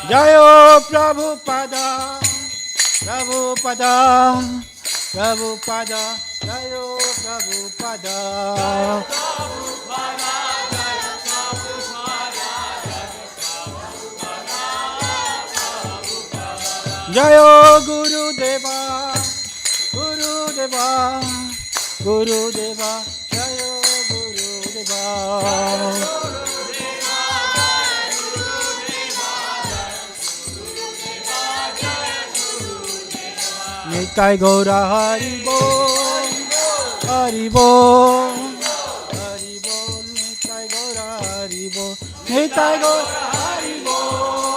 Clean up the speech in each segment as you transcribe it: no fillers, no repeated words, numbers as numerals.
Jayo Prabhupada, Prabhupada, Prabhupada, Jayo Prabhupada. Jayo Guru Deva, Guru Deva, Guru Deva, Jayo Guru Deva. Nitai Gaura Hari Bol, Hari Bol, Hari Bol, Nitai Gaura Hari Bol, Nitai Gaura Hari Bol,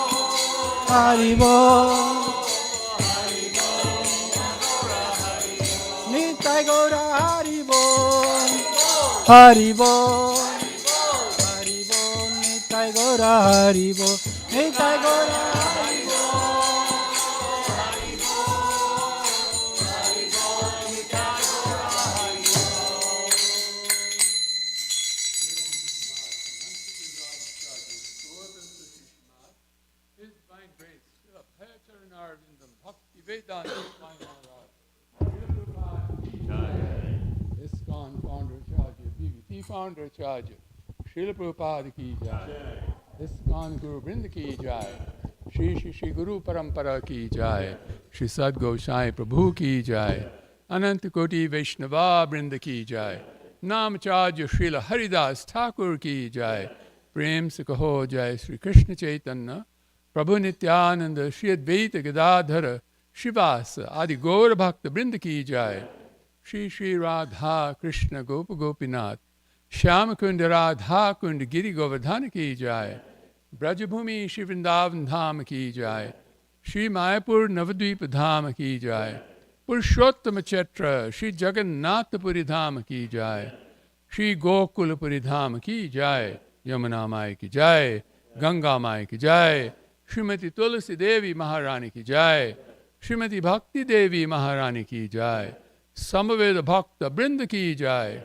Hari Bol, Nitai Gaura Hari Bol, Hari Bol, Hari Bol, Nitai Gaura Hari Bol, Nitai Gaura Hari Bol. ISKCON founder Acharya, BBT founder Acharya, Srila Prabhupada ki jai, ISKCON Guru Vrinda ki jai, Shri Guru Parampara ki jai, Shri Sad Gosai Prabhu ki jai, Ananta Koti Vaishnava Vrinda ki jai, Nam Acharya Srila Haridas Thakur ki jai, Prem se kaho jai Sri Krishna Chaitanya, Prabhu Nityananda, Shri Advaita Gadadhara, Shivasa, Adi Gaur Bhakta Vrinda ki jai, Shri Shri Radha Krishna Gopa Gopinath, Shyama Kunda Radha Kunda Giri Govardhana ki jai, Brajabhumi Shri Vrindavan Dham ki jai, Shri Mayapur Navadvip Dham ki jai, Purushottama Chetra Shri Jagannath Puri Dham ki jai, Shri Gokula Puri Dham ki jai, Yamuna Mai ki jai, Ganga Mai ki jai, Srimati Tulasi Devi Maharani ki jai, Srimati Bhakti Devi Maharani ki jai, Samaveda Bhakta Brinda ki jai,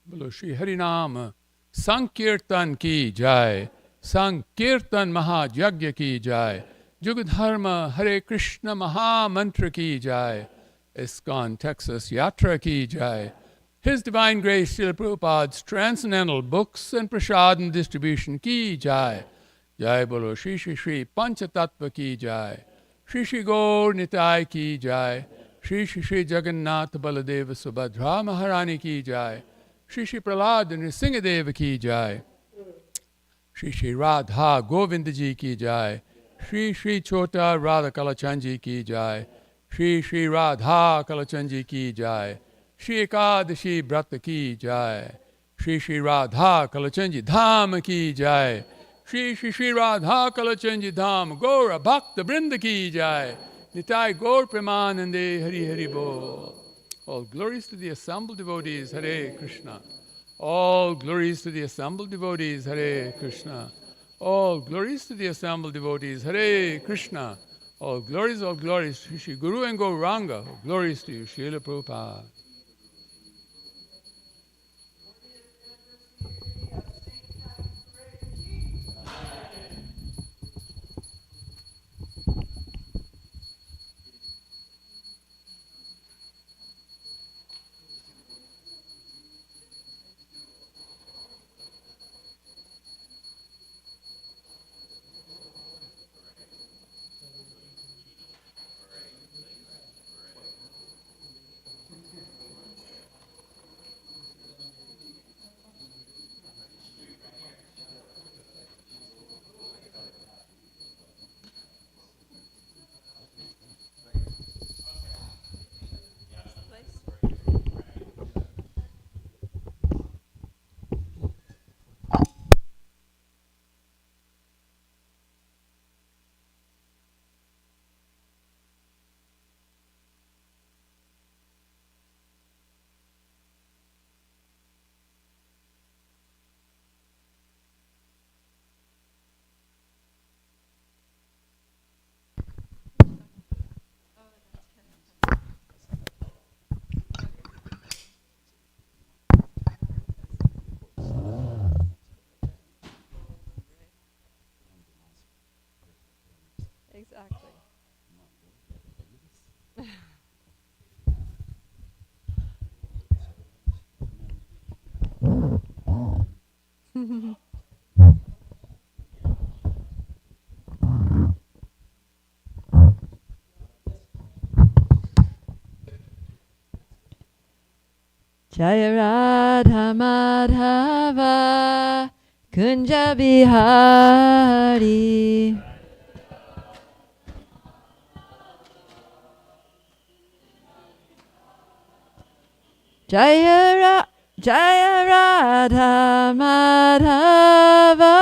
Bolo Shri Harinam Sankirtan ki jai, Sankirtan Mahajagya ki jai, Jugadharma Hare Krishna Maha Mantra ki jai, ISKCON Texas Yatra ki jai, His Divine Grace Srila Prabhupada's Transcendental Books and Prasadam Distribution ki jai, Jai Bolo Shri Shri Shri Panchatattva ki jai, Shri Shri Gaur Nitai ki jai, Shri Shri Shri Jagannath Baladeva Subhadra Maharani ki jai, Shri Shri Prahlad Nrsingadeva ki jai, Shri Shri Radha Govinda ji ki jai, Shri Shri Chota Radha Kalachanji ki jai, Shri Shri Radha Kalachanji ki jai, Shri Ekadashi Brata ki jai, Shri Shri Radha Kalachanji Dham ki jai, Shri Shri Shri Radha Kalachanji Dham Gaura Bhakta Brinda ki jai, Nitai Gaur Premanande Hari Hari Bol. All glories to the assembled devotees, Hare Krishna. All glories to the assembled devotees, Hare Krishna. All glories to the assembled devotees, Hare Krishna. All glories, Shri Shri Guru and Gauranga. All glories to you, Srila Prabhupada. Jaya Radha Madhava Kunja Bihari Jaya Radha Madhava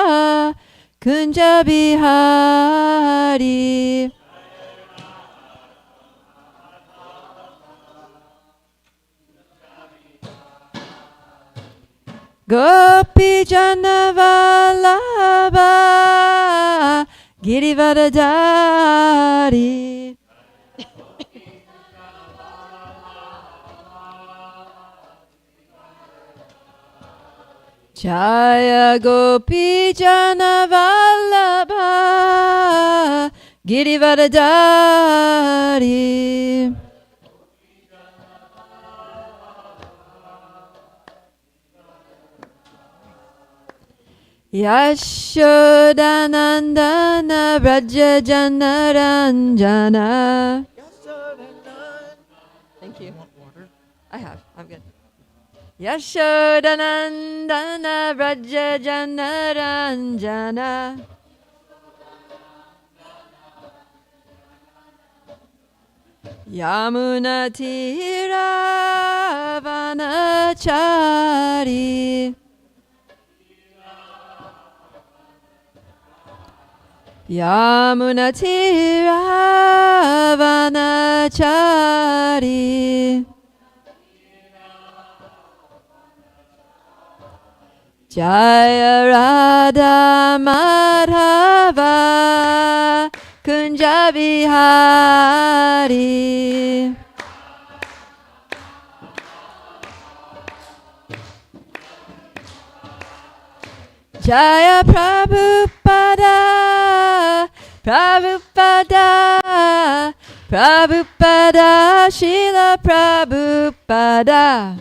Kunja Bihari Gopi Janavalabha Girivardhari Jaya Gopi Janavalabha Girivardhari Yashodanandana Braja Janaranjana. Thank you. I have. I'm good. Yashodanandana Braja Janaranjana. Yamuna Tira Vanachari. Yamuna Tira Vanachari Jaya Radha Madhava Kunja Bihari Jaya Prabhupada Prabhupada Prabhupada Srila Prabhupada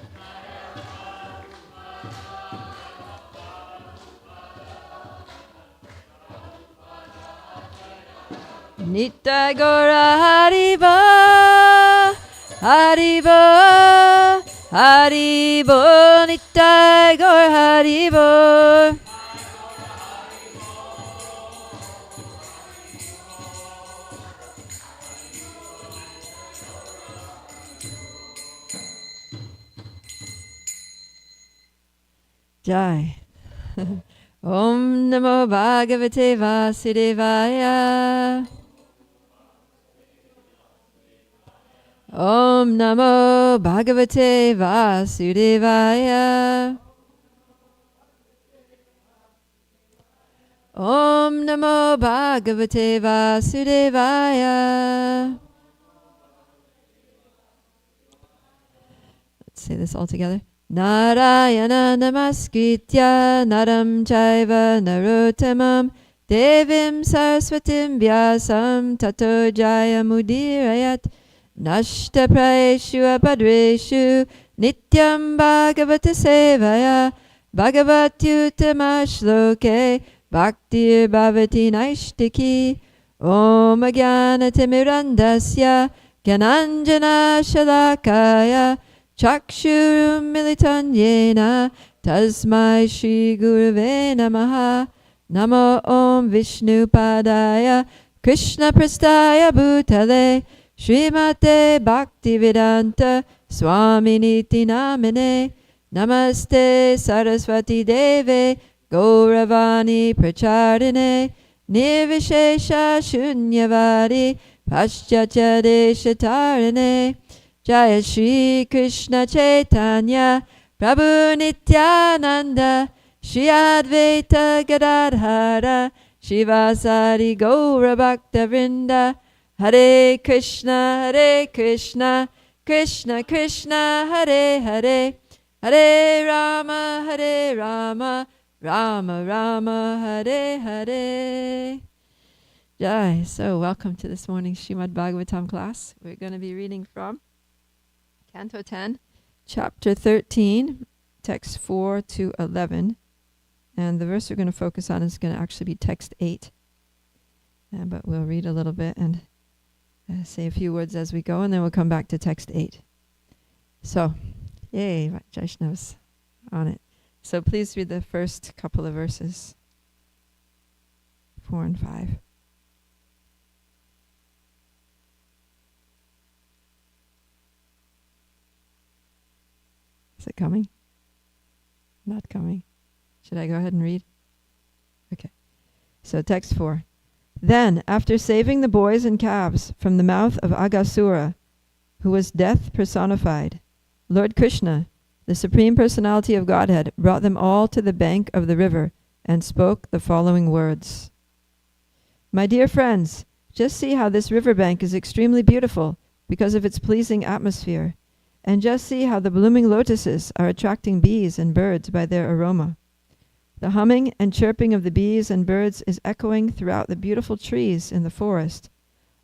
Nitya Gora Haribo Haribo Haribo Nitya Gora Haribo Jai. Om Namo Bhagavate Vasudevaya. Om Namo Bhagavate Vasudevaya. Om Namo Bhagavate Vasudevaya. Let's say this all together. Narayana namaskritya naram chaiva narottamam devim saraswatim vyasam tato jayamudirayat nashtapraeshu apadreshu nityam bhagavata sevaya bhagavatyutama shloke bhaktir bhavati naishtiki om ajnanatirmirandasya gyananjana shalakaya Chakshurum militan yena tasmai shri gurave namaha namo om vishnu padaya krishna prastaya bhutale Srimate Bhaktivedanta Swaminiti Namine Namaste Saraswati Deve Gauravani Pracharine Nirvishesha Shunyavadi Paschatya Deshatarine Jaya Shri Krishna Chaitanya Prabhu Nityananda Shri Advaita Gadadhara Shivasari Gaura Bhakta Vrinda Hare Krishna Krishna Krishna Hare Hare Hare Rama Rama Rama Hare Hare. Jai. So welcome to this morning's Srimad Bhagavatam class. We're going to be reading from Canto 10, Chapter 13, text 4 to 11. And the verse we're going to focus on is going to actually be text 8. But we'll read a little bit and say a few words as we go, and then we'll come back to text 8. So, yay, Vaishnavas on it. So please read the first couple of verses, 4 and 5. Is it coming? Not coming. Should I go ahead and read? Okay. So text 4. Then, after saving the boys and calves from the mouth of Aghasura, who was death personified, Lord Krishna, the Supreme Personality of Godhead, brought them all to the bank of the river and spoke the following words. My dear friends, just see how this riverbank is extremely beautiful because of its pleasing atmosphere, and just see how the blooming lotuses are attracting bees and birds by their aroma. The humming and chirping of the bees and birds is echoing throughout the beautiful trees in the forest.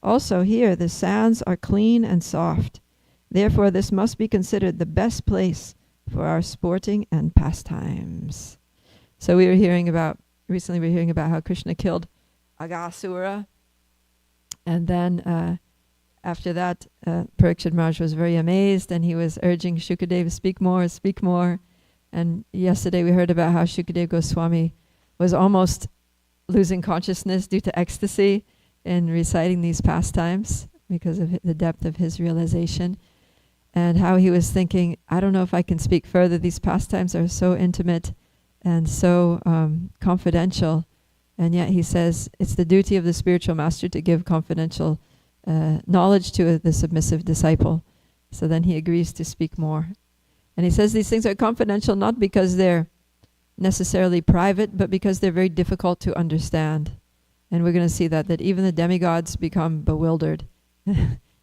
Also here the sands are clean and soft. Therefore this must be considered the best place for our sporting and pastimes. So recently we were hearing about how Krishna killed Aghasura. And then after that, Parikshit Maharaj was very amazed, and he was urging Shukadeva, speak more, speak more. And yesterday we heard about how Shukadeva Goswami was almost losing consciousness due to ecstasy in reciting these pastimes because of the depth of his realization, and how he was thinking, I don't know if I can speak further. These pastimes are so intimate and so confidential. And yet he says it's the duty of the spiritual master to give confidential knowledge to the submissive disciple. So then he agrees to speak more. And he says these things are confidential not because they're necessarily private, but because they're very difficult to understand. And we're going to see that even the demigods become bewildered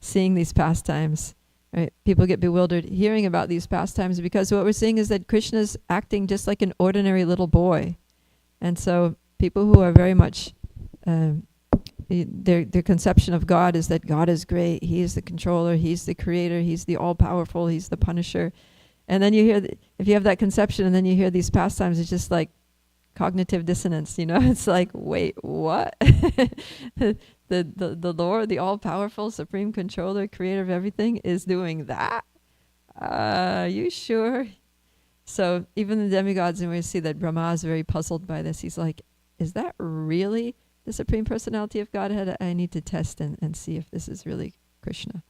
seeing these pastimes. Right? People get bewildered hearing about these pastimes because what we're seeing is that Krishna's acting just like an ordinary little boy. And so people who are very much, their conception of God is that God is great, He is the controller, He's the creator, He's the all-powerful, He's the punisher. And then you hear, if you have that conception and then you hear these pastimes, it's just like cognitive dissonance, It's like, wait, what? The Lord, the all-powerful, supreme controller, creator of everything, is doing that? Are you sure? So even the demigods, and we see that Brahma is very puzzled by this. He's like, is that really the Supreme Personality of Godhead? I need to test and see if this is really Krishna.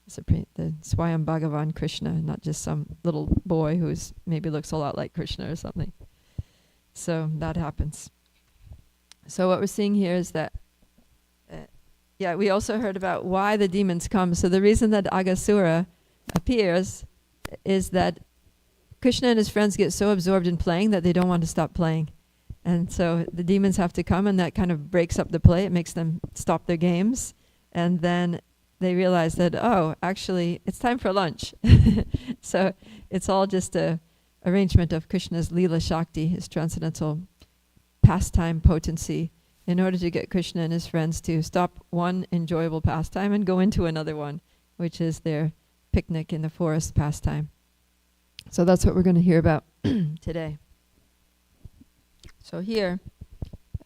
The Swayam Bhagavan Krishna, not just some little boy who's maybe looks a lot like Krishna or something. So that happens. So what we're seeing here is that, we also heard about why the demons come. So the reason that Aghasura appears is that Krishna and his friends get so absorbed in playing that they don't want to stop playing. And so the demons have to come, and that kind of breaks up the play. It makes them stop their games. And then they realize that, actually, it's time for lunch. So it's all just a arrangement of Krishna's Leela Shakti, his transcendental pastime potency, in order to get Krishna and his friends to stop one enjoyable pastime and go into another one, which is their picnic in the forest pastime. So that's what we're going to hear about today. So here,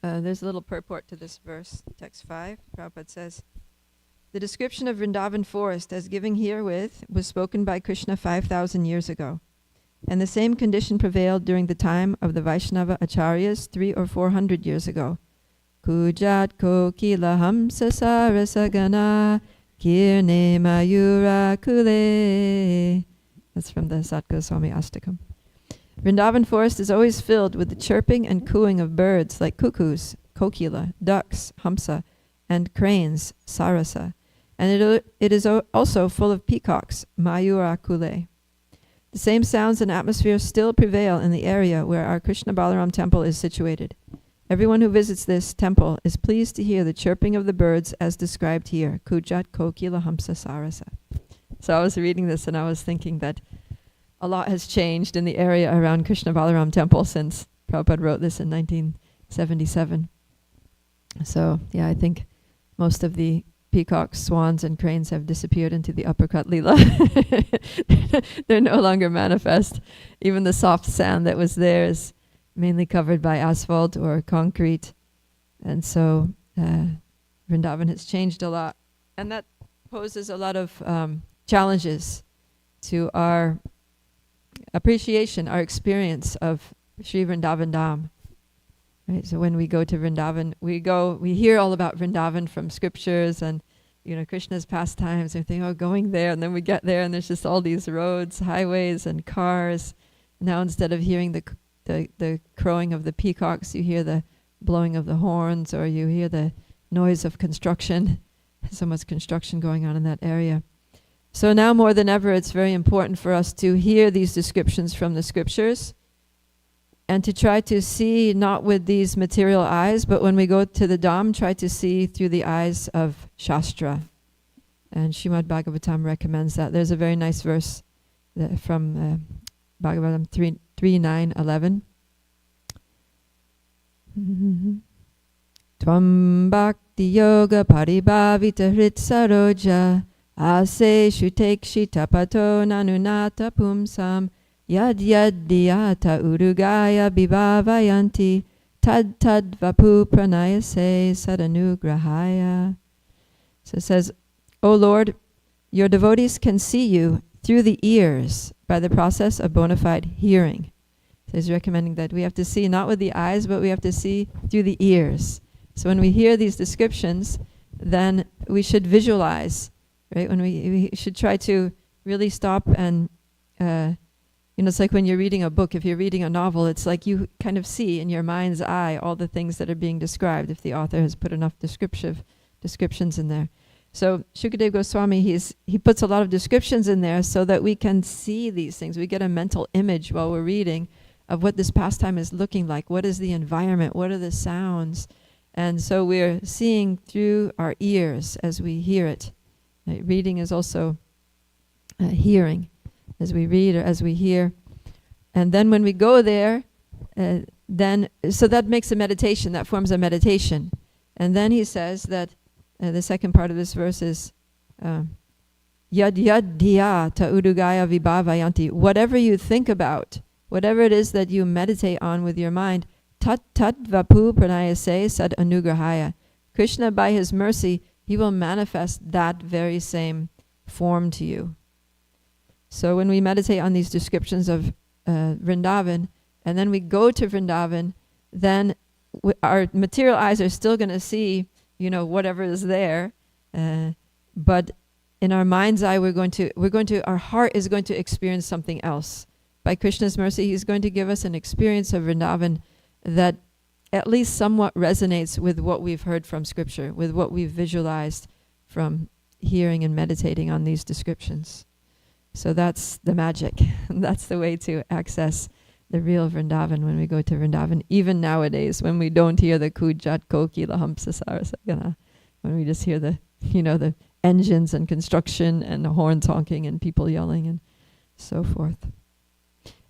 there's a little purport to this verse, text 5. Prabhupada says, the description of Vrindavan forest as given herewith was spoken by Krishna 5,000 years ago. And the same condition prevailed during the time of the Vaishnava Acharyas 300 or 400 years ago. Kujat kokila hamsa sarasagana kirne mayura kule. That's from the Sat Goswami Astakam. Vrindavan forest is always filled with the chirping and cooing of birds like cuckoos, kokila, ducks, hamsa, and cranes, sarasa. And it is also full of peacocks, mayura kule. The same sounds and atmosphere still prevail in the area where our Krishna Balaram temple is situated. Everyone who visits this temple is pleased to hear the chirping of the birds as described here, Kujat Kokila Hamsa Sarasa. So I was reading this and I was thinking that a lot has changed in the area around Krishna Balaram temple since Prabhupada wrote this in 1977. So I think most of the peacocks, swans, and cranes have disappeared into the uppercut lila. They're no longer manifest. Even the soft sand that was there is mainly covered by asphalt or concrete. And so Vrindavan has changed a lot. And that poses a lot of challenges to our appreciation, our experience of Sri Vrindavan Dham. Right? So when we go to Vrindavan, we hear all about Vrindavan from scriptures and, Krishna's pastimes, and think, going there, and then we get there and there's just all these roads, highways, and cars. Now instead of hearing the crowing of the peacocks, you hear the blowing of the horns, or you hear the noise of construction. So much construction going on in that area. So now more than ever, it's very important for us to hear these descriptions from the scriptures and to try to see not with these material eyes, but when we go to the Dham, try to see through the eyes of Shastra. And Srimad Bhagavatam recommends that. There's a very nice verse from Bhagavatam 3:9-11. Tvam bhakti yoga paribhavita hrit saroja ase shutekshi tapato nanunata pumsam yad yad dhyata urugaya bhivavayanti tad tad vapu pranayase sadanugrahaya. So it says, O Lord, your devotees can see you through the ears by the process of bona fide hearing. So he's recommending that we have to see not with the eyes, but we have to see through the ears. So when we hear these descriptions, then we should visualize, right? When we should try to really stop and, it's like when you're reading a book, if you're reading a novel, it's like you kind of see in your mind's eye all the things that are being described if the author has put enough descriptions in there. So Shukadev Goswami, he puts a lot of descriptions in there so that we can see these things. We get a mental image while we're reading of what this pastime is looking like. What is the environment? What are the sounds? And so we're seeing through our ears as we hear it. Right? Reading is also hearing, as we read or as we hear. And then when we go there, so that makes a meditation, that forms a meditation. And then he says that the second part of this verse is yad yad dhya ta udugaya vibhavayanti. Whatever you think about, whatever it is that you meditate on with your mind, tat tat vapu pranayase sad anugrahaya. Krishna, by his mercy, he will manifest that very same form to you. So when we meditate on these descriptions of Vrindavan, and then we go to Vrindavan, then our material eyes are still going to see, whatever is there, but in our mind's eye, our heart is going to experience something else. By Krishna's mercy, he's going to give us an experience of Vrindavan that at least somewhat resonates with what we've heard from Scripture, with what we've visualized from hearing and meditating on these descriptions. So that's the magic. That's the way to access the real Vrindavan when we go to Vrindavan, even nowadays when we don't hear the kujat koki lahamsa sarasagana, when we just hear the engines and construction and the horns honking and people yelling and so forth.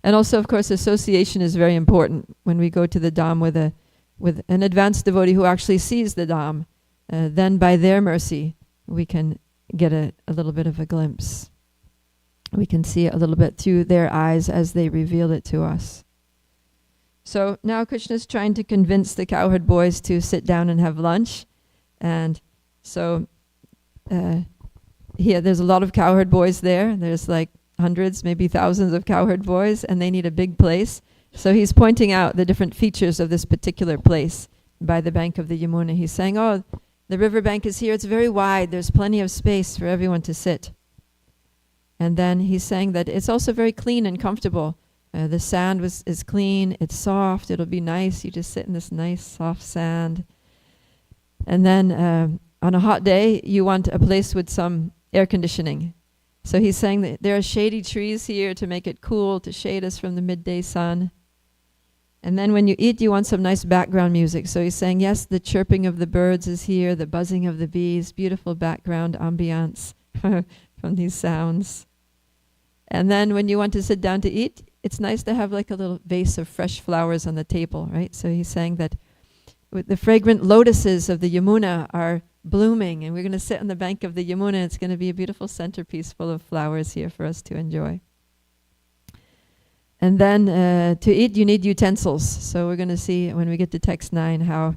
And also, of course, association is very important. When we go to the Dham with an advanced devotee who actually sees the Dham, then by their mercy, we can get a little bit of a glimpse. We can see it a little bit through their eyes as they reveal it to us. So now Krishna's trying to convince the cowherd boys to sit down and have lunch. And so there's a lot of cowherd boys there. There's like hundreds, maybe thousands of cowherd boys, and they need a big place. So he's pointing out the different features of this particular place by the bank of the Yamuna. He's saying, the riverbank is here. It's very wide. There's plenty of space for everyone to sit. And then he's saying that it's also very clean and comfortable. The sand is clean. It's soft. It'll be nice. You just sit in this nice, soft sand. And then on a hot day, you want a place with some air conditioning. So he's saying that there are shady trees here to make it cool, to shade us from the midday sun. And then when you eat, you want some nice background music. So he's saying, yes, the chirping of the birds is here, the buzzing of the bees, beautiful background ambiance from these sounds. And then when you want to sit down to eat, it's nice to have like a little vase of fresh flowers on the table, right? So he's saying that with the fragrant lotuses of the Yamuna are blooming, and we're going to sit on the bank of the Yamuna. It's going to be a beautiful centerpiece full of flowers here for us to enjoy. And then to eat, you need utensils. So we're going to see when we get to text 9 how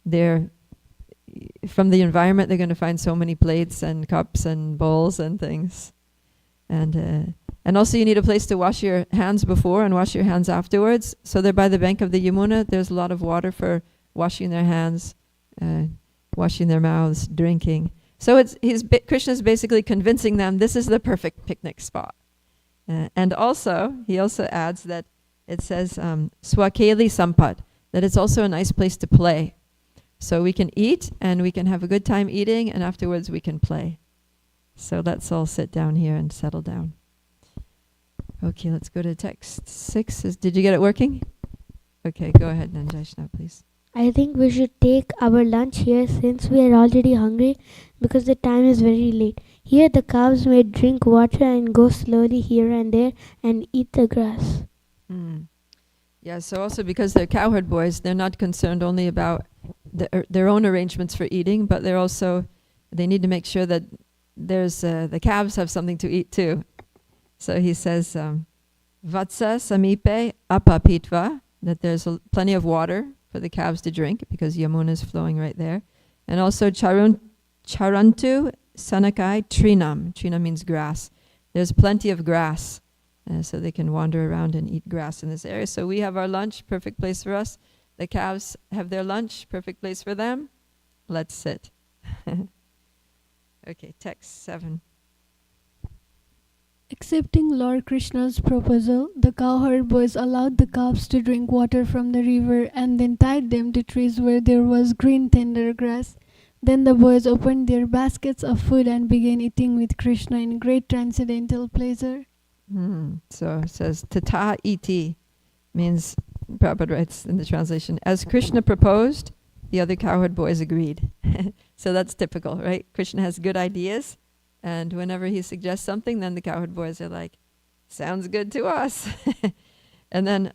they're, from the environment, they're going to find so many plates and cups and bowls and things. And also you need a place to wash your hands before and wash your hands afterwards. So they're by the bank of the Yamuna. There's a lot of water for washing their hands, washing their mouths, drinking. So Krishna's basically convincing them this is the perfect picnic spot. And also, he also adds that it says swakeli sampat, that it's also a nice place to play. So we can eat and we can have a good time eating, and afterwards we can play. So let's all sit down here and settle down. Okay, let's go to text 6. Did you get it working? Okay, go ahead, Nanjashna, please. I think we should take our lunch here since we are already hungry because the time is very late. Here the cows may drink water and go slowly here and there and eat the grass. Yeah, so also because they're cowherd boys, they're not concerned only about their own arrangements for eating, but they need to make sure that the calves have something to eat too. So he says, Vatsa samipe apapitva, that there's plenty of water for the calves to drink because Yamuna is flowing right there. And also charantu sanakai trinam. Trinam means grass. There's plenty of grass, so they can wander around and eat grass in this area. So we have our lunch, perfect place for us. The calves have their lunch, perfect place for them. Let's sit. Okay, text 7. Accepting Lord Krishna's proposal, the cowherd boys allowed the calves to drink water from the river and then tied them to trees where there was green tender grass. Then the boys opened their baskets of food and began eating with Krishna in great transcendental pleasure. So it says, Tata iti, means, Prabhupada writes in the translation, as Krishna proposed, the other cowherd boys agreed. So that's typical, right? Krishna has good ideas. And whenever he suggests something, then the cowherd boys are like, sounds good to us. And then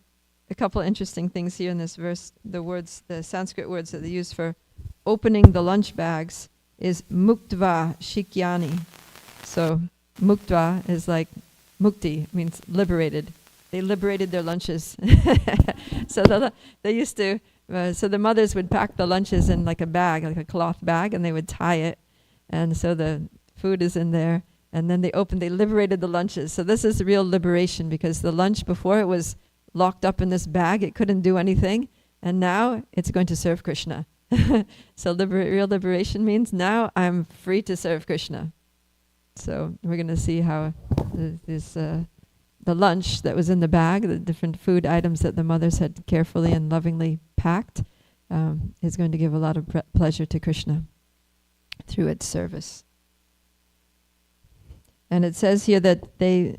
a couple interesting things here in this verse. The Sanskrit words that they use for opening the lunch bags is muktva shikyani. So muktva is like mukti, means liberated. They liberated their lunches. So they used to, so the mothers would pack the lunches in like a bag, like a cloth bag, and they would tie it. And so the food is in there, and then they liberated the lunches. So this is real liberation, because the lunch before, it was locked up in this bag, it couldn't do anything, and now it's going to serve Krishna. So real liberation means now I'm free to serve Krishna. So we're going to see how the lunch that was in the bag, the different food items that the mothers had carefully and lovingly packed, is going to give a lot of pleasure to Krishna through its service. And it says here that they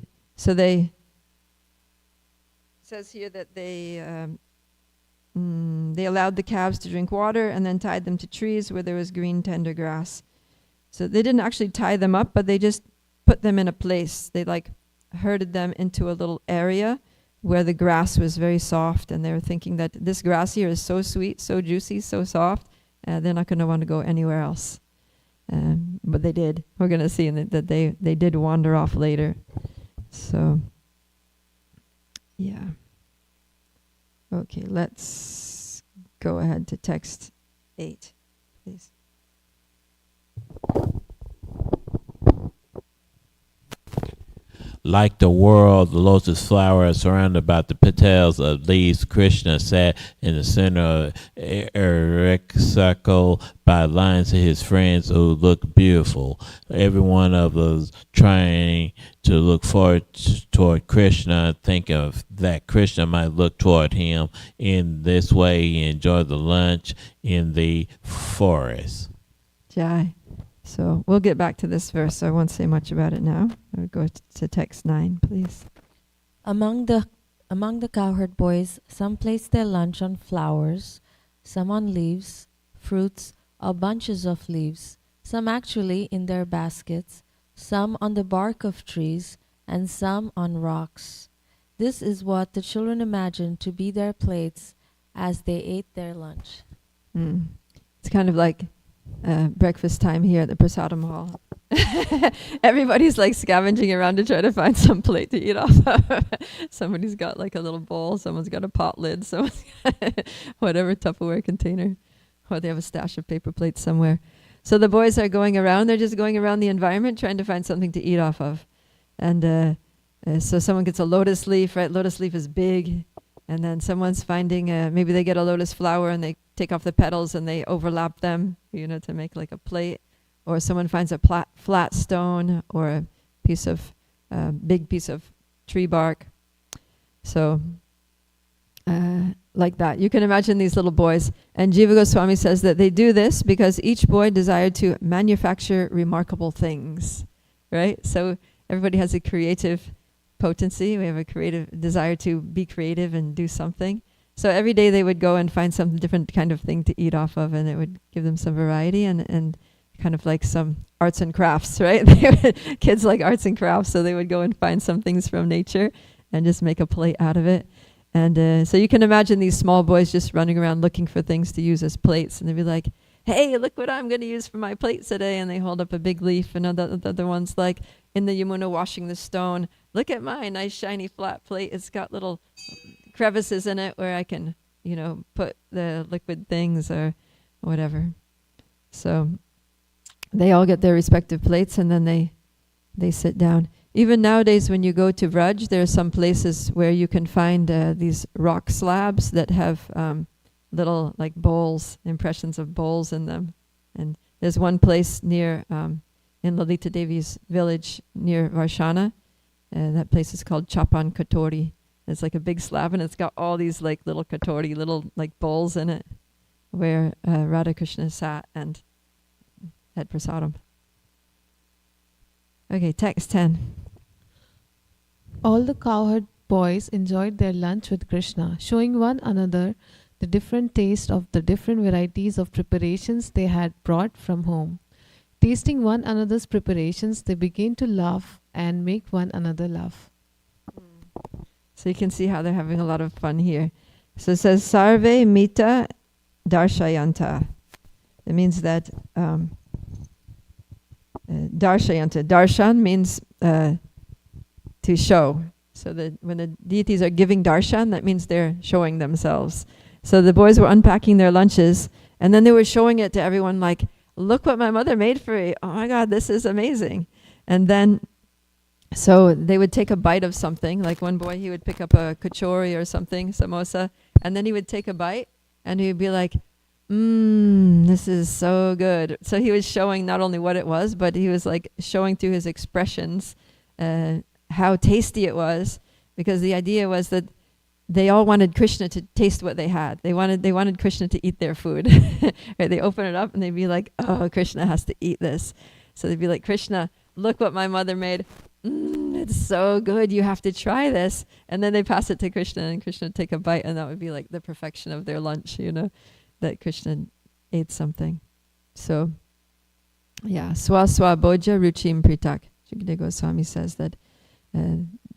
allowed the calves to drink water and then tied them to trees where there was green tender grass. So they didn't actually tie them up, but they just put them in a place. They herded them into a little area where the grass was very soft, and they were thinking that this grass here is so sweet, so juicy, so soft, they're not going to want to go anywhere else. But they did. We're going to see that they did wander off later. So, yeah. Okay, let's go ahead to text 8, please. Like the world, the lotus flower is surrounded by the petals of leaves. Krishna sat in the center of Eric circle by lines of his friends who looked beautiful. Every one of us trying to look forward toward Krishna, think of that Krishna might look toward him. In this way, he enjoyed the lunch in the forest. Jai. So we'll get back to this verse, so I won't say much about it now. I would go to text 9, please. Among the cowherd boys, some placed their lunch on flowers, some on leaves, fruits, or bunches of leaves, some actually in their baskets, some on the bark of trees, and some on rocks. This is what the children imagined to be their plates as they ate their lunch. It's kind of like breakfast time here at the Prasadam Hall. Everybody's like scavenging around to try to find some plate to eat off of. Somebody's got like a little bowl, someone's got a pot lid, someone's got whatever Tupperware container, or they have a stash of paper plates somewhere. So the boys are going around, they're just going around the environment trying to find something to eat off of. And so someone gets a lotus leaf, right? Lotus leaf is big. And then someone's finding, maybe they get a lotus flower and they take off the petals and they overlap them, to make like a plate. Or someone finds a flat stone or a piece of, big piece of tree bark. So, like that. You can imagine these little boys. And Jiva Goswami says that they do this because each boy desired to manufacture remarkable things, right? So everybody has a creative potency. We have a creative desire to be creative and do something. So every day they would go and find some different kind of thing to eat off of, and it would give them some variety and kind of like some arts and crafts, right? Kids like arts and crafts, so they would go and find some things from nature and just make a plate out of it. And so you can imagine these small boys just running around looking for things to use as plates, and they'd be like, hey, look what I'm going to use for my plate today. And they hold up a big leaf, and the other one's like in the Yamuna washing the stone. Look at my nice shiny flat plate. It's got little crevices in it where I can, put the liquid things or whatever. So they all get their respective plates, and then they sit down. Even nowadays, when you go to Vraj, there are some places where you can find these rock slabs that have little like bowls, impressions of bowls in them. And there's one place near, in Lalita Devi's village near Varshana, and that place is called Chapan Katori. It's like a big slab, and it's got all these like little katori, little like bowls in it, where Radha Krishna sat and had prasadam. Okay, text 10. All the cowherd boys enjoyed their lunch with Krishna, showing one another the different taste of the different varieties of preparations they had brought from home. Tasting one another's preparations, they began to laugh and make one another laugh. So you can see how they're having a lot of fun here. So it says, Sarve Mita Darshayanta. It means that Darshayanta. Darshan means to show. So that when the deities are giving darshan, that means they're showing themselves. So the boys were unpacking their lunches, and then they were showing it to everyone like, look what my mother made for me. Oh my God, this is amazing. And then, so they would take a bite of something. Like one boy, he would pick up a kachori or something, samosa, and then he would take a bite, and he'd be like, this is so good. So he was showing not only what it was, but he was like showing through his expressions how tasty it was, because the idea was that they all wanted Krishna to taste what they had. They wanted Krishna to eat their food. Right? They open it up and they'd be like, oh, Krishna has to eat this. So they'd be like, Krishna, look what my mother made. It's so good. You have to try this. And then they pass it to Krishna, and Krishna would take a bite, and that would be like the perfection of their lunch, that Krishna ate something. So, yeah, swa boja ruchim pritak. Shukdev Goswami says that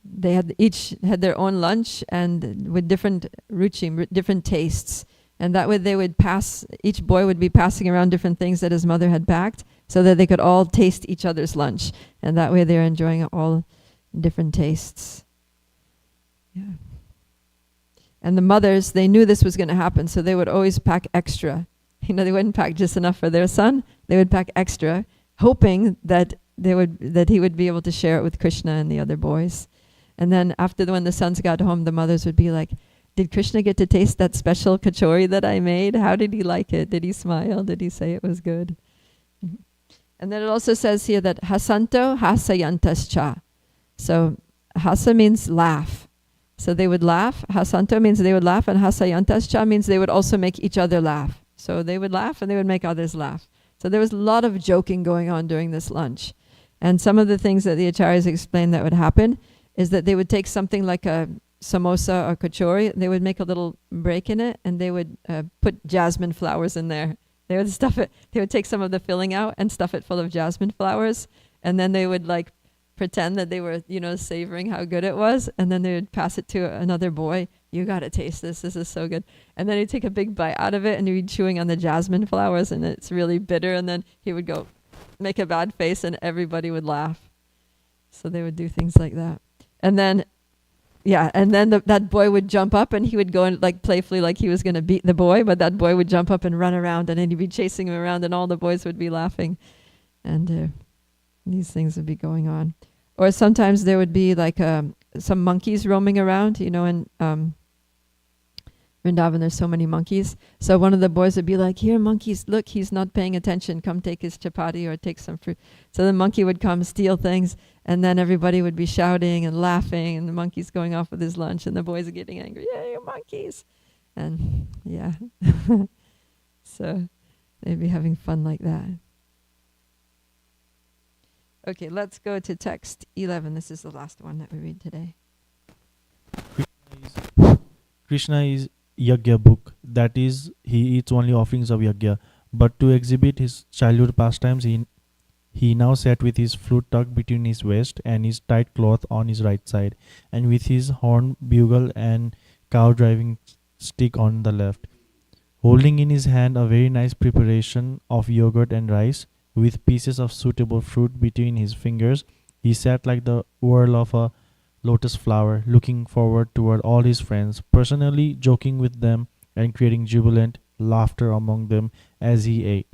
they had each had their own lunch and with different ruchim, different tastes. And that way they would pass, each boy would be passing around different things that his mother had packed so that they could all taste each other's lunch. And that way they're enjoying all different tastes. Yeah. And the mothers, they knew this was going to happen, so they would always pack extra. They wouldn't pack just enough for their son. They would pack extra, hoping that he would be able to share it with Krishna and the other boys. And then when the sons got home, the mothers would be like, did Krishna get to taste that special kachori that I made? How did he like it? Did he smile? Did he say it was good? And then it also says here that hasanto hasayantascha. So hasa means laugh. So they would laugh. Hasanto means they would laugh, and hasayantascha means they would also make each other laugh. So they would laugh and they would make others laugh. So there was a lot of joking going on during this lunch. And some of the things that the acharyas explained that would happen is that they would take something like a samosa or kachori, they would make a little break in it, and they would put jasmine flowers in there. They would take some of the filling out and stuff it full of jasmine flowers, and then they would like pretend that they were, savoring how good it was, and then they would pass it to another boy. You gotta taste this. This is so good. And then he'd take a big bite out of it, and he'd be chewing on the jasmine flowers, and it's really bitter. And then he would go make a bad face, and everybody would laugh. So they would do things like that. And then, that boy would jump up, and he would go and like playfully, like he was gonna beat the boy, but that boy would jump up and run around, and then he'd be chasing him around, and all the boys would be laughing, and these things would be going on. Or sometimes there would be like some monkeys roaming around, in Vrindavan. There's so many monkeys. So one of the boys would be like, "Here, monkeys, look, he's not paying attention. Come take his chapati or take some fruit." So the monkey would come steal things, and then everybody would be shouting and laughing, and the monkey's going off with his lunch, and the boys are getting angry. "Yay, monkeys!" And yeah, so they'd be having fun like that. Okay, let's go to text 11. This is the last one that we read today. Krishna is Yagya book, that is, he eats only offerings of Yagya. But to exhibit his childhood pastimes, he now sat with his flute tucked between his waist and his tight cloth on his right side, and with his horn, bugle and cow driving stick on the left, holding in his hand a very nice preparation of yogurt and rice, with pieces of suitable fruit between his fingers. He sat like the whirl of a lotus flower, looking forward toward all his friends, personally joking with them and creating jubilant laughter among them as he ate.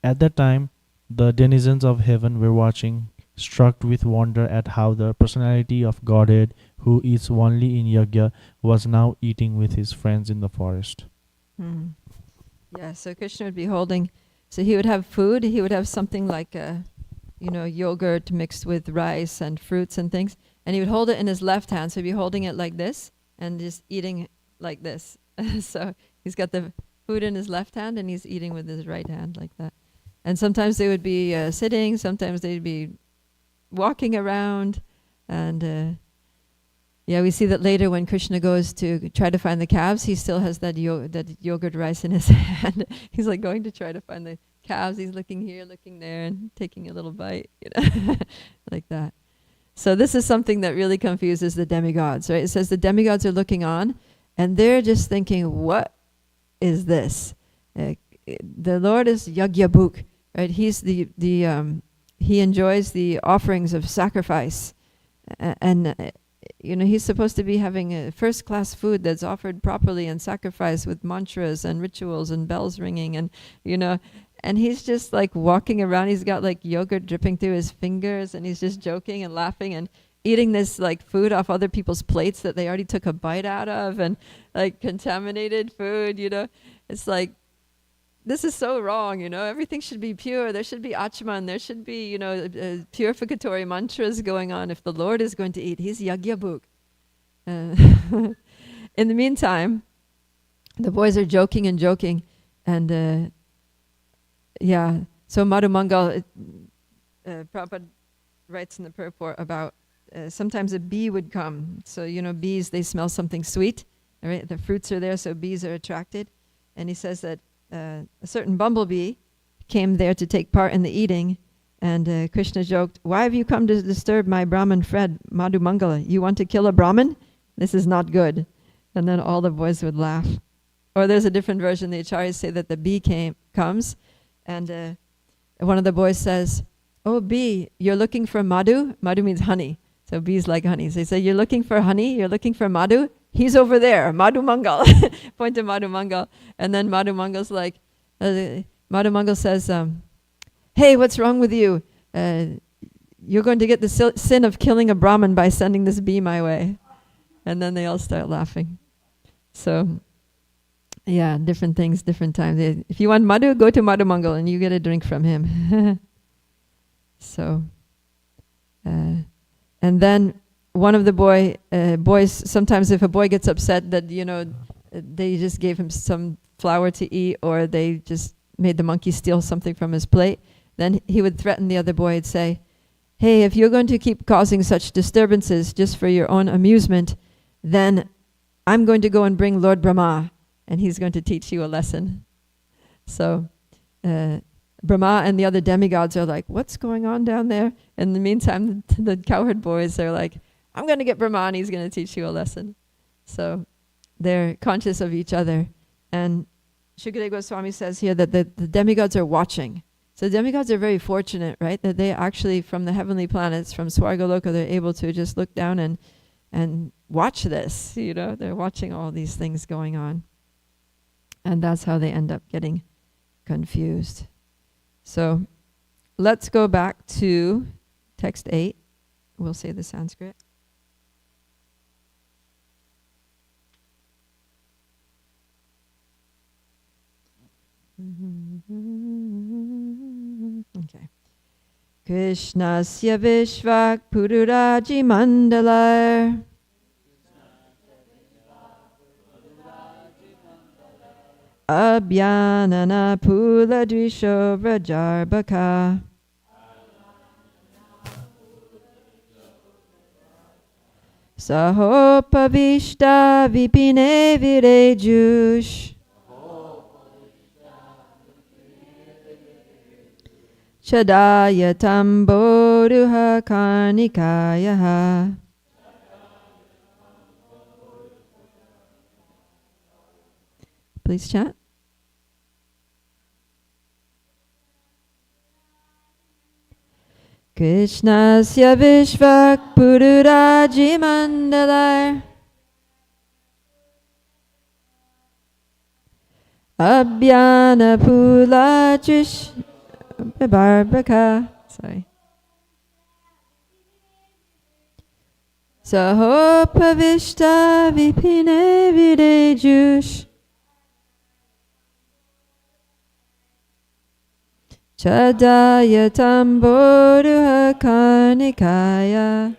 At that time, the denizens of heaven were watching, struck with wonder at how the personality of Godhead, who eats only in yagya, was now eating with his friends in the forest. Yeah, so Krishna would be holding. So he would have food. He would have something like yogurt mixed with rice and fruits and things. And he would hold it in his left hand. So he'd be holding it like this and just eating like this. So he's got the food in his left hand and he's eating with his right hand like that. And sometimes they would be sitting. Sometimes they'd be walking around. And we see that later when Krishna goes to try to find the calves, he still has that yogurt rice in his hand. He's like going to try to find the calves. He's looking here, looking there, and taking a little bite, like that. So this is something that really confuses the demigods, right? It says the demigods are looking on, and they're just thinking, what is this? The Lord is Yagyabhuk, right? He's he enjoys the offerings of sacrifice, and he's supposed to be having a first-class food that's offered properly and sacrificed with mantras and rituals and bells ringing, and and he's just like walking around. He's got like yogurt dripping through his fingers, and he's just joking and laughing and eating this like food off other people's plates that they already took a bite out of, and like contaminated food. It's like, this is so wrong. Everything should be pure. There should be achman. There should be purificatory mantras going on. If the Lord is going to eat, he's yagyabhuk. In the meantime, the boys are joking, and so Madhu Mangal, Prabhupada writes in the purport about sometimes a bee would come. So, bees, they smell something sweet, right? The fruits are there, so bees are attracted. And he says that a certain bumblebee came there to take part in the eating, and Krishna joked, "Why have you come to disturb my Brahmin friend, Madhu Mangala? You want to kill a Brahmin? This is not good." And then all the boys would laugh. Or there's a different version. The acharyas say that the bee comes, and one of the boys says, "Oh, bee, you're looking for madhu?" Madhu means honey. So bees like honey. So they say, "You're looking for honey? You're looking for madhu? He's over there, Madhu Mangal." Point to Madhu Mangal. And then Madhu Mangal's like, Madhu Mangal says, "Hey, what's wrong with you? You're going to get the sin of killing a Brahmin by sending this bee my way." And then they all start laughing. So, yeah, different things, different times. If you want Madhu, go to Madhu Mangal and you get a drink from him. So, and then one of the boys, sometimes if a boy gets upset that, they just gave him some flour to eat, or they just made the monkey steal something from his plate, then he would threaten the other boy and say, "Hey, if you're going to keep causing such disturbances just for your own amusement, then I'm going to go and bring Lord Brahma, and he's going to teach you a lesson." So Brahma and the other demigods are like, what's going on down there? In the meantime, the cowherd boys are like, I'm going to get Brahma and he's going to teach you a lesson. So they're conscious of each other. And Shukadeva Goswami says here that the demigods are watching. So demigods are very fortunate, right? That they actually, from the heavenly planets, from Swargaloka, they're able to just look down and watch this. You know, they're watching all these things going on. And that's how they end up getting confused. So let's go back to text 8. We'll say the Sanskrit. Okay. Krishnasya Vishvak Pururaji Mandalar Abhyanana Pula Drisho Vrajarbhaka Sahopavishta Vipine Virejush Chadayatam Boruha Karnikayaha. Please chat. Krishnasya Vishvak Pururaji Mandalar Abhyana Pula Trish Barbaka. Sorry. Sahopavishta Vipine Videjush Chadayatam Boruha Karnikaya.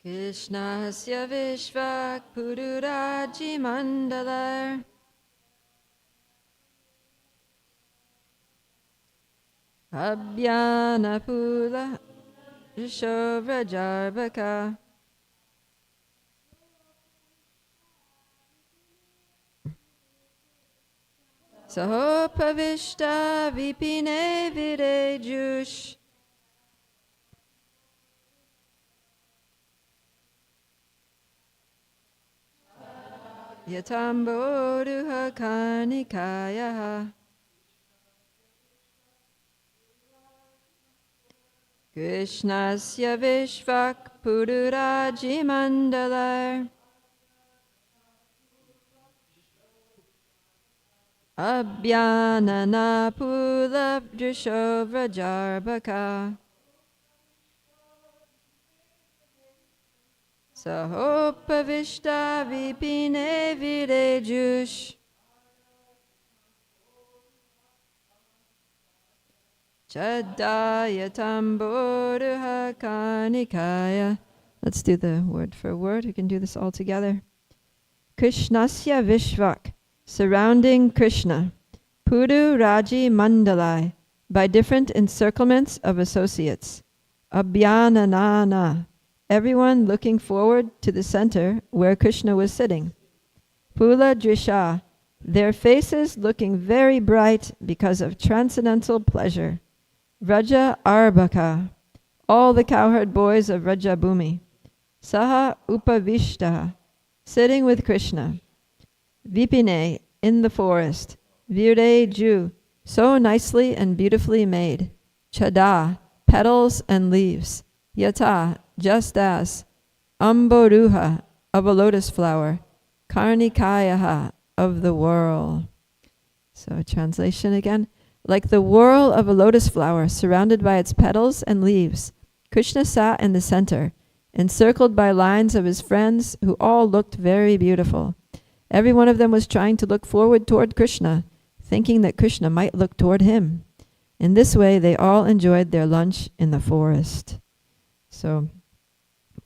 Krishnasya Vishvak Pururaji Mandalar Abhyana Pula Vishovrajarbhaka Sahopavishta Vipine Videjush Yatamboruha Karnikayaha. Krishnasya Vishvak Pururaji Mandalar Abhyanana Pula Drishovrajarbhaka Sahopavishta Vipine Videjush Chadayatam Boruha Karnikaya. Let's do the word for word. We can do this all together. Krishnasya Vishvak, surrounding Krishna. Puru Raji Mandalai, by different encirclements of associates. Abhyananana, everyone looking forward to the center where Krishna was sitting. Pula Drisha, their faces looking very bright because of transcendental pleasure. Vraja Arbaka, all the cowherd boys of Vraja Bhumi. Saha Upavishta, sitting with Krishna. Vipine, in the forest. Vire Ju, so nicely and beautifully made. Chada, petals and leaves. Yata, just as. Amboruha, of a lotus flower. Karnikayaha, of the whirl. So translation again. Like the whorl of a lotus flower surrounded by its petals and leaves, Krishna sat in the center, encircled by lines of his friends who all looked very beautiful. Every one of them was trying to look forward toward Krishna, thinking that Krishna might look toward him. In this way, they all enjoyed their lunch in the forest. So,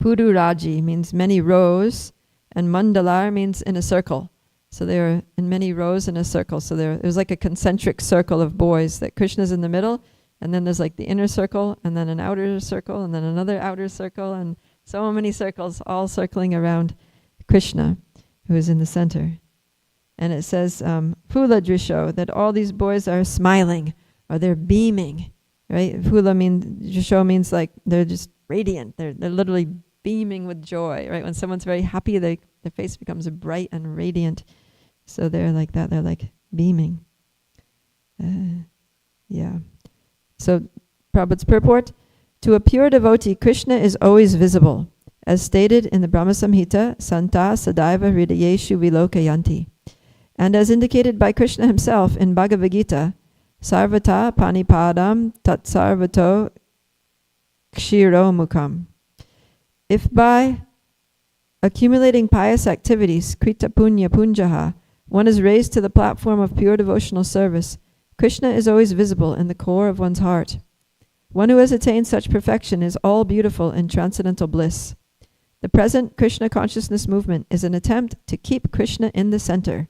Puduraji means many rows, and Mandalar means in a circle. So they were in many rows in a circle. So it was like a concentric circle of boys that Krishna's in the middle, and then there's like the inner circle, and then an outer circle, and then another outer circle, and so many circles all circling around Krishna, who is in the center. And it says, Phula Drisho, that all these boys are smiling, or they're beaming, right? Phula Drisho means like they're just radiant. They're literally beaming with joy, right? When someone's very happy, their face becomes bright and radiant. So they're like that. They're like beaming. Yeah. So Prabhupada's purport, to a pure devotee, Krishna is always visible. As stated in the Brahma Samhita, Santa Sadaiva Hridayeshu Vilokayanti. And as indicated by Krishna himself in Bhagavad Gita, Sarvata Panipadam Tat Sarvato Kshiro Mukham. If by accumulating pious activities, Krita Punya Punjaha, one is raised to the platform of pure devotional service, Krishna is always visible in the core of one's heart. One who has attained such perfection is all beautiful in transcendental bliss. The present Krishna consciousness movement is an attempt to keep Krishna in the center,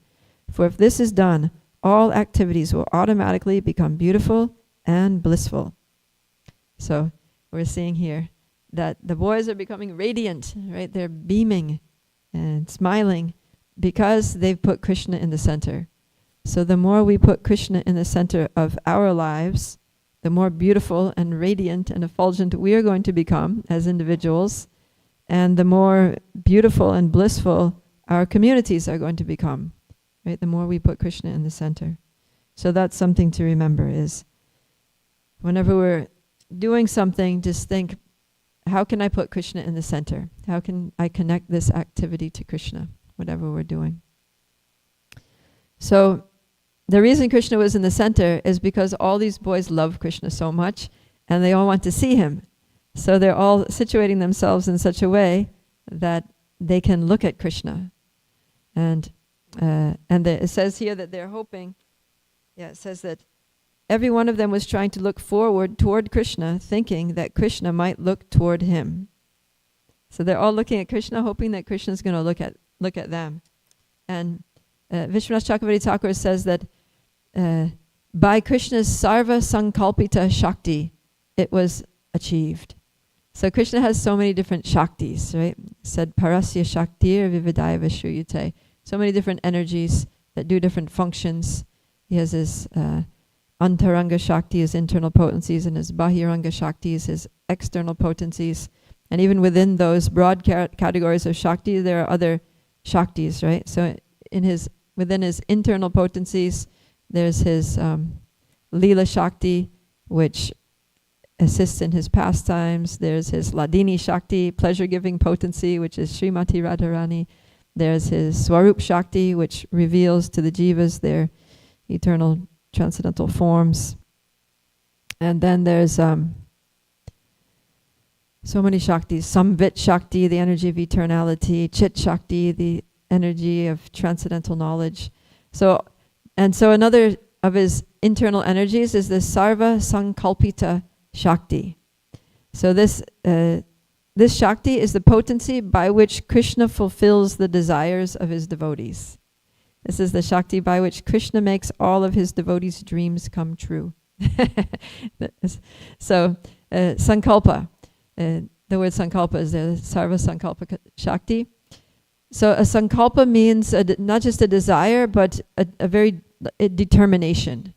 for if this is done, all activities will automatically become beautiful and blissful. So we're seeing here that the boys are becoming radiant, right? They're beaming and smiling because they've put Krishna in the center. So the more we put Krishna in the center of our lives, the more beautiful and radiant and effulgent we are going to become as individuals, and the more beautiful and blissful our communities are going to become, right? The more we put Krishna in the center. So that's something to remember, is whenever we're doing something, just think, how can I put Krishna in the center? How can I connect this activity to Krishna, whatever we're doing? So the reason Krishna was in the center is because all these boys love Krishna so much, and they all want to see him. So they're all situating themselves in such a way that they can look at Krishna. And it says here that they're hoping, it says that every one of them was trying to look forward toward Krishna, thinking that Krishna might look toward him. So they're all looking at Krishna, hoping that Krishna's going to look at them. And Vishwanath Chakravarti Thakur says that by Krishna's sarva sankalpita shakti, it was achieved. So Krishna has so many different shaktis, right? Said parasya shaktir vividaya vishruyate. So many different energies that do different functions. He has his antaranga shakti, his internal potencies, and his bahiranga shaktis, his external potencies. And even within those broad categories of shakti, there are other shaktis, right? So within his internal potencies, there's his lila shakti, which assists in his pastimes. There's his ladini shakti, pleasure-giving potency, which is Srimati Radharani. There's his swarup shakti, which reveals to the jivas their eternal transcendental forms. And then there's so many shaktis. Samvit shakti, the energy of eternality. Chit shakti, the energy of transcendental knowledge. So another of his internal energies is the sarva sankalpita shakti. So this shakti is the potency by which Krishna fulfills the desires of his devotees. This is the shakti by which Krishna makes all of his devotees' dreams come true. So sankalpa, the word sankalpa is the sarva sankalpa shakti. So a sankalpa means not just a desire, but a determination,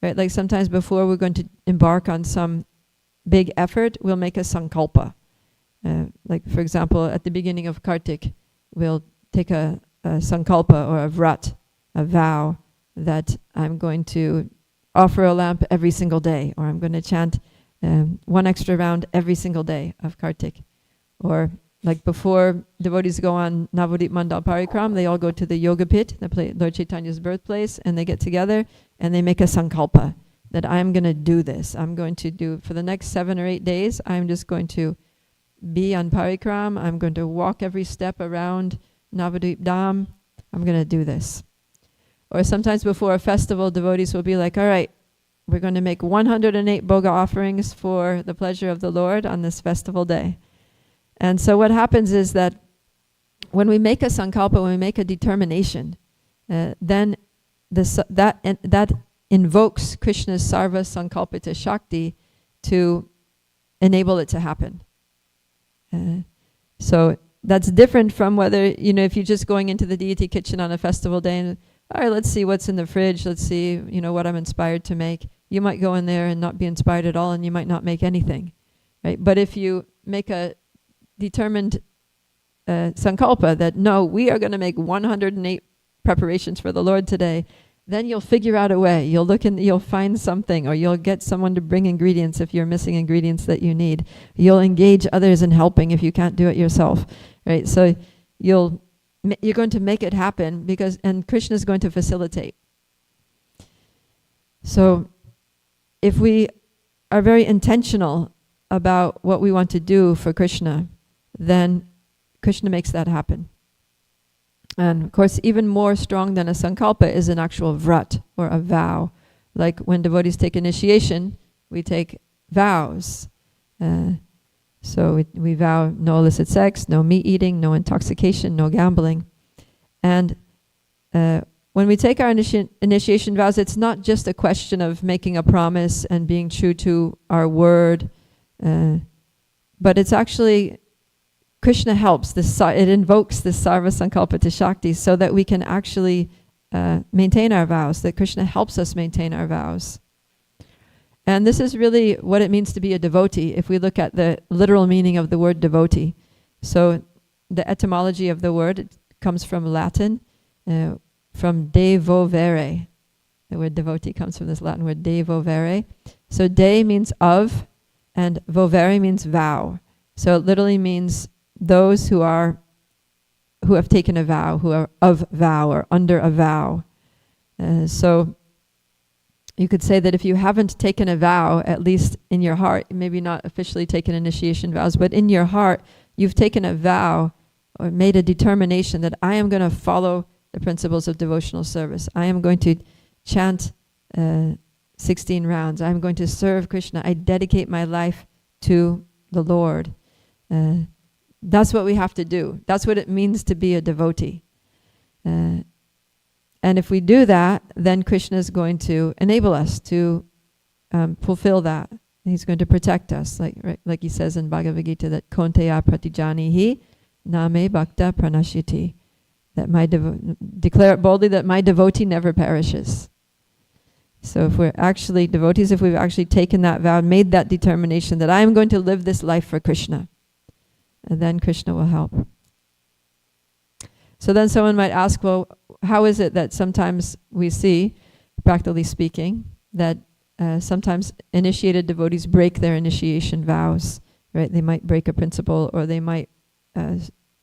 right? Like sometimes before we're going to embark on some big effort, we'll make a sankalpa. Like for example, at the beginning of Kartik, we'll take a sankalpa or a vrat, a vow that I'm going to offer a lamp every single day, or I'm going to chant one extra round every single day of Kartik. Or Like before devotees go on Navadip Mandal Parikram, they all go to the Yoga Pit, Lord Chaitanya's birthplace, and they get together and they make a sankalpa that I'm going to do this. I'm going to do, for the next 7 or 8 days, I'm just going to be on Parikram. I'm going to walk every step around Navadip Dham. I'm going to do this. Or sometimes before a festival, devotees will be like, all right, we're going to make 108 Bhoga offerings for the pleasure of the Lord on this festival day. And so what happens is that when we make a sankalpa, when we make a determination, then that invokes Krishna's sarva sankalpita shakti to enable it to happen. So that's different from whether, if you're just going into the deity kitchen on a festival day and, all right, let's see what's in the fridge, let's see, what I'm inspired to make. You might go in there and not be inspired at all, and you might not make anything, right? But if you make a determined sankalpa that, no, we are going to make 108 preparations for the Lord today, then you'll figure out a way. You'll look and you'll find something, or you'll get someone to bring ingredients if you're missing ingredients that you need. You'll engage others in helping if you can't do it yourself, right? So you're going to make it happen and Krishna is going to facilitate. So if we are very intentional about what we want to do for Krishna, then Krishna makes that happen. And of course, even more strong than a sankalpa is an actual vrat, or a vow. Like when devotees take initiation, we take vows. So we vow no illicit sex, no meat eating, no intoxication, no gambling. And when we take our initiation vows, it's not just a question of making a promise and being true to our word, but it's actually Krishna helps. It invokes this sarva sankalpita shakti so that we can actually maintain our vows, that Krishna helps us maintain our vows. And this is really what it means to be a devotee if we look at the literal meaning of the word devotee. So the etymology of the word, it comes from Latin, from devovere. The word devotee comes from this Latin word devovere. So de means of, and vovere means vow. So it literally means those who have taken a vow, who are of vow or under a vow. So you could say that if you haven't taken a vow, at least in your heart, maybe not officially taken initiation vows, but in your heart, you've taken a vow or made a determination that I am going to follow the principles of devotional service. I am going to chant 16 rounds. I'm going to serve Krishna. I dedicate my life to the Lord. That's what we have to do. That's what it means to be a devotee. And if we do that, then Krishna is going to enable us to fulfill that. He's going to protect us, like he says in Bhagavad Gita, that konteya pratijanihi name bhakta pranashiti. That declare it boldly that my devotee never perishes. So if we're actually devotees, if we've actually taken that vow, made that determination that I am going to live this life for Krishna, and then Krishna will help. So then someone might ask, well, how is it that sometimes we see, practically speaking, that sometimes initiated devotees break their initiation vows, right? They might break a principle, or they might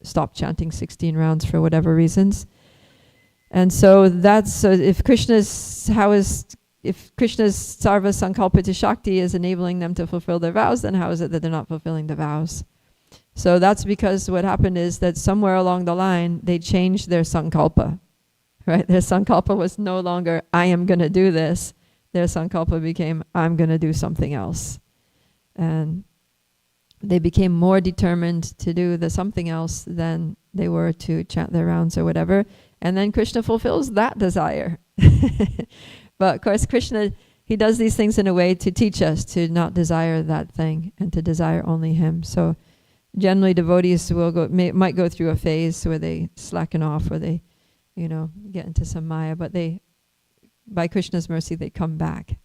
stop chanting 16 rounds for whatever reasons. And so if Krishna's sarva sankalpita shakti is enabling them to fulfill their vows, then how is it that they're not fulfilling the vows? So that's because what happened is that somewhere along the line, they changed their sankalpa, right? Their sankalpa was no longer, I am going to do this. Their sankalpa became, I'm going to do something else. And they became more determined to do the something else than they were to chant their rounds or whatever. And then Krishna fulfills that desire. But of course, Krishna, he does these things in a way to teach us to not desire that thing and to desire only him. So generally devotees might go through a phase where they slacken off, or they, get into some maya, but by Krishna's mercy, they come back.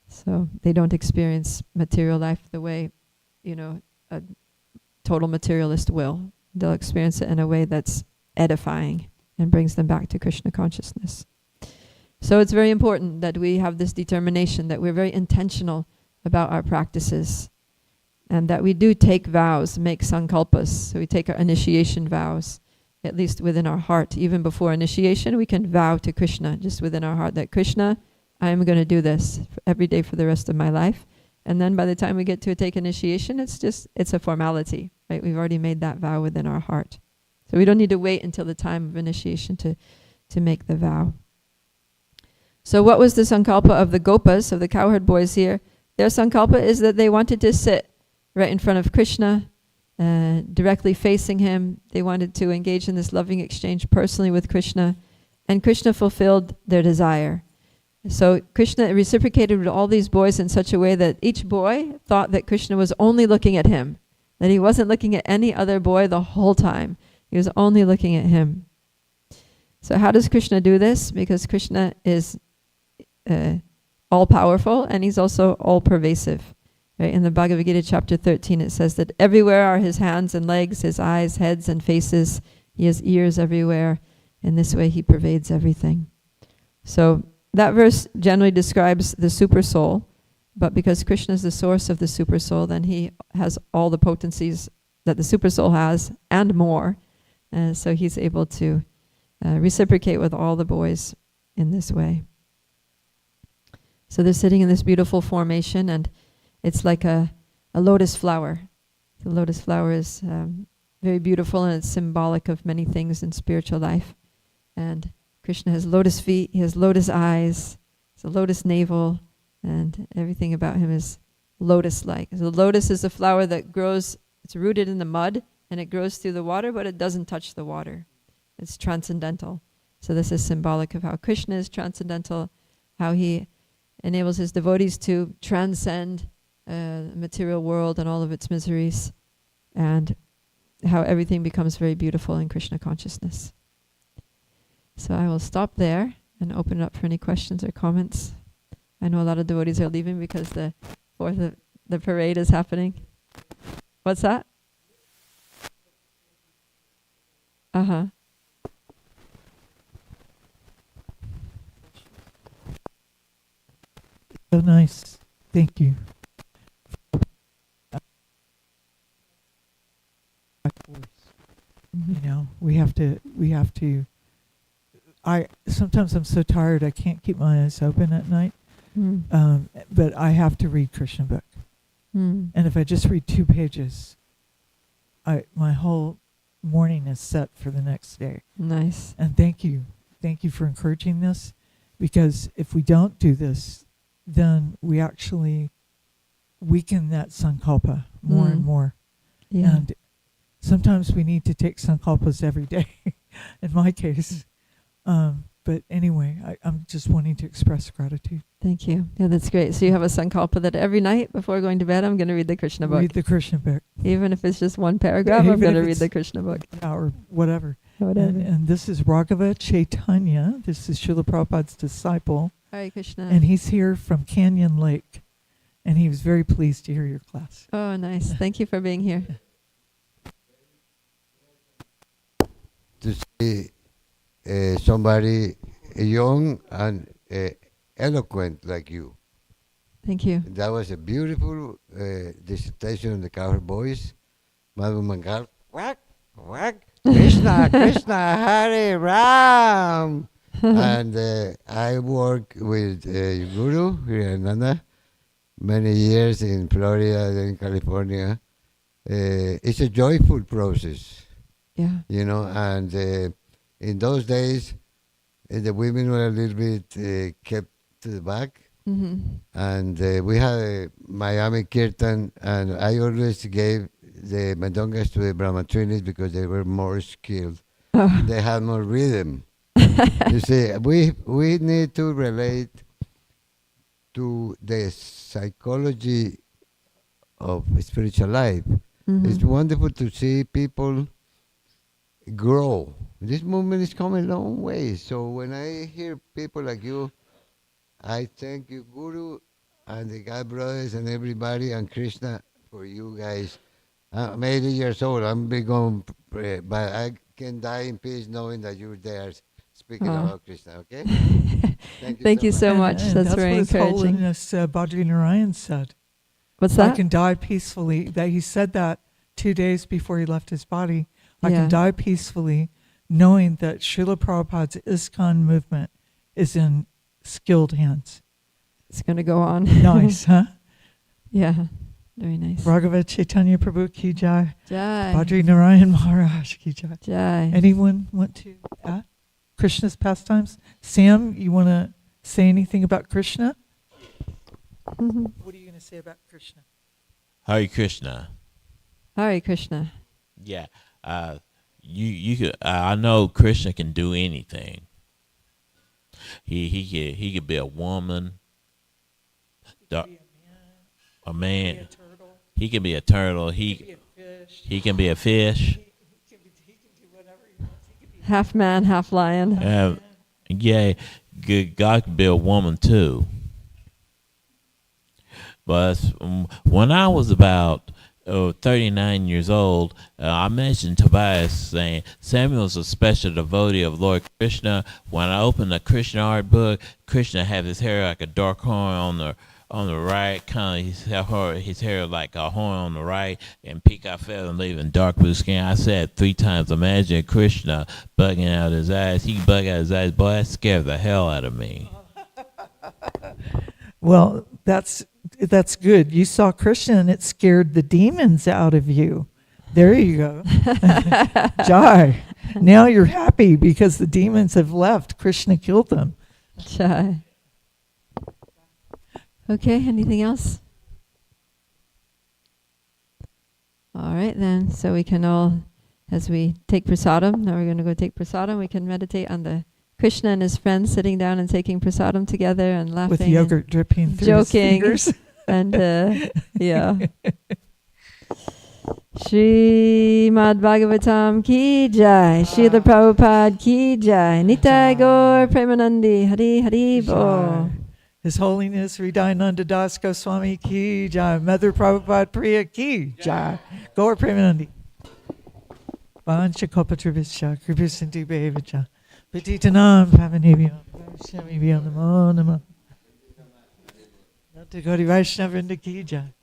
So they don't experience material life the way, a total materialist will. They'll experience it in a way that's edifying and brings them back to Krishna consciousness. So it's very important that we have this determination, that we're very intentional about our practices. and that we do take vows, make sankalpas. So we take our initiation vows, at least within our heart. Even before initiation, we can vow to Krishna, just within our heart, that Krishna, I am going to do this every day for the rest of my life. And then by the time we get to take initiation, it's a formality, right? We've already made that vow within our heart. So we don't need to wait until the time of initiation to make the vow. So what was the sankalpa of the gopas, of the cowherd boys here? Their sankalpa is that they wanted to sit right in front of Krishna, directly facing him. They wanted to engage in this loving exchange personally with Krishna, and Krishna fulfilled their desire. So Krishna reciprocated with all these boys in such a way that each boy thought that Krishna was only looking at him, that he wasn't looking at any other boy the whole time. He was only looking at him. So how does Krishna do this? Because Krishna is all-powerful, and he's also all-pervasive. Right? In the Bhagavad Gita chapter 13, it says that everywhere are his hands and legs, his eyes, heads, and faces. He has ears everywhere. In this way, he pervades everything. So that verse generally describes the super soul, but because Krishna is the source of the super soul, then he has all the potencies that the super soul has and more. So he's able to reciprocate with all the boys in this way. So they're sitting in this beautiful formation, and it's like a lotus flower. The lotus flower is very beautiful, and it's symbolic of many things in spiritual life. And Krishna has lotus feet, he has lotus eyes, it's a lotus navel, and everything about him is lotus-like. So the lotus is a flower that grows, it's rooted in the mud, and it grows through the water, but it doesn't touch the water. It's transcendental. So this is symbolic of how Krishna is transcendental, how he enables his devotees to transcend the material world and all of its miseries, and how everything becomes very beautiful in Krishna consciousness. So I will stop there and open it up for any questions or comments. I know a lot of devotees are leaving because the parade is happening. What's that? Uh-huh. So nice. Thank you. You know, we have to, sometimes I'm so tired I can't keep my eyes open at night. But I have to read Krishna book. And if I just read 2 pages, my whole morning is set for the next day. Nice. And thank you for encouraging this, because if we don't do this, then we actually weaken that sankalpa more and more. Yeah. And sometimes we need to take sankalpas every day, in my case. But anyway, I'm just wanting to express gratitude. Thank you. Yeah, that's great. So you have a sankalpa that every night before going to bed, I'm going to read the Krishna book. Read the Krishna book. Even if it's just one paragraph, I'm going to read the Krishna book. Yeah, or whatever. Whatever. And this is Raghava Chaitanya. This is Srila Prabhupada's disciple. Hare Krishna. And he's here from Canyon Lake. And he was very pleased to hear your class. Oh, nice. Thank you for being here. To see somebody young and eloquent like you. Thank you. That was a beautiful dissertation on the cowherd voice. Madhu Mangal, quack, quack, Krishna, Krishna, Hare Ram. And I work with Guru Hirananda many years in Florida, then in California. It's a joyful process. Yeah. You know, and in those days, the women were a little bit kept to the back. And we had a Miami Kirtan, and I always gave the Madongas to the Brahmatrinis because they were more skilled. They had more rhythm. You see, we need to relate to the psychology of spiritual life. It's wonderful to see people grow. This movement is coming a long way. So when I hear people like you, I thank you, Guru, and the God brothers and everybody, and Krishna for you guys. I'm 80 years old. I'm big on prayer, but I can die in peace knowing that you're there speaking about Krishna, okay? Thank you so much. And that's very what encouraging. His Holiness Badri Narayan said. What's I that? can die peacefully. That he said that 2 days before he left his body. I Yeah. can die peacefully knowing that Srila Prabhupada's ISKCON movement is in skilled hands. It's going to go on. Nice, huh? Yeah. Very nice. Bhagavad Chaitanya Prabhu ki jai. Jai. Badri Narayan Maharaj ki jai. Jai. Anyone want to add? Krishna's pastimes? Sam, you want to say anything about Krishna? What are you going to say about Krishna? Hare Krishna. Hare Krishna. Yeah. You could. I know Krishna can do anything. He could be a woman. A man. He can be a turtle. He can be a fish. Half man, half lion. Yeah, God could be a woman too. But when I was about 39 years old, I mentioned Tobias saying Samuel's a special devotee of Lord Krishna. When I opened the Krishna art book, Krishna had his hair like a dark horn on the right, kind of his hair like a horn on the right, and peacock feather and leaving dark blue skin. I said 3 times, imagine Krishna bugging out his eyes. He bug out his eyes, boy, that scared the hell out of me. Well, that's good. You saw Krishna and it scared the demons out of you. There you go. Jai. Now you're happy because the demons have left. Krishna killed them. Jai. Okay, anything else? All right then, so we can all, as we take prasadam, now we're going to go take prasadam, we can meditate on the Krishna and his friends sitting down and taking prasadam together and laughing. With yogurt dripping through joking, his fingers. And yeah. Srimad Bhagavatam ki jai, Srila Prabhupada ki jai, Nitai Gaur Premanandi, Hari Hari Bo. His Holiness Hridayananda Das Goswami ki jai, Mother Prabhupada Priya ki jai, Gaur Premanandi. Vancha Kopatrivishya, Kripasinti Bevacha, Petitanam Pavanebhyam, Vaishnavibhyam Namo Namo. Natagori Vaishnavrinda ki jai.